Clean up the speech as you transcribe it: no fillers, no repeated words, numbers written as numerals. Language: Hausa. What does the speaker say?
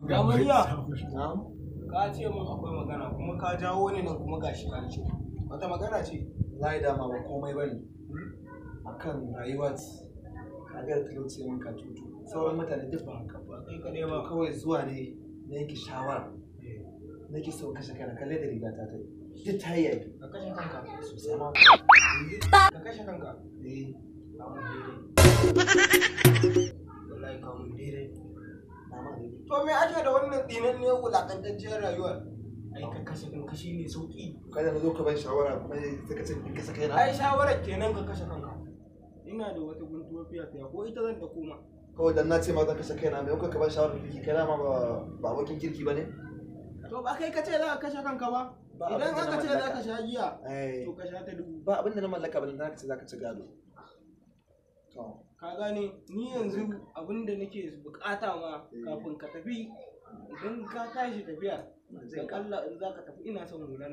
Gamariya, Na'am. ka ce mun akwai magana kuma ka jawo ni nan kuma gashi ka ce. Wata magana ce? Wallahi dama ba komai bane. Akan rayuwa kaga talauci mun ka tutu. Sauran mutane duk ba haka ba. Kai kadai ba. Kawai zuwa ne na yanke shawara. Nake so kashe kaina kalle da riga ta tai. Duk ta yi yaki. Ka kashe kanka. Sosai ma. Ka kashe kanka. Eh. Kamun daidai. Wallahi kamun daidai. Dama ne. To me ake da wannan dinan ne wulakantacciyar rayuwar? Ai ka kashe kanka shine sauki. Kada na zo ka ban shawara kuma sai ka ce in kashe kaina. Ai shawarar kenan ka kashe kanka. Ina da wata guntuwar fiya ko ita zan da koma. Kawai dan na ce ma zan kashe kaina me kuka ban shawara kirki kai ma ba abokin kirki bane. To ba kai ka ce za ka kashe kanka ba? Idan aka ce za ka sha giya, to ka sha ta dubu. Ba abin da na mallaka ba dan ka ce za ka ci gado. To Ka gane ni yanzu abin da nake bukata ma kafin ka tafi idan ka tashi tafiya dan Allah in za ka tafi ina son hulan.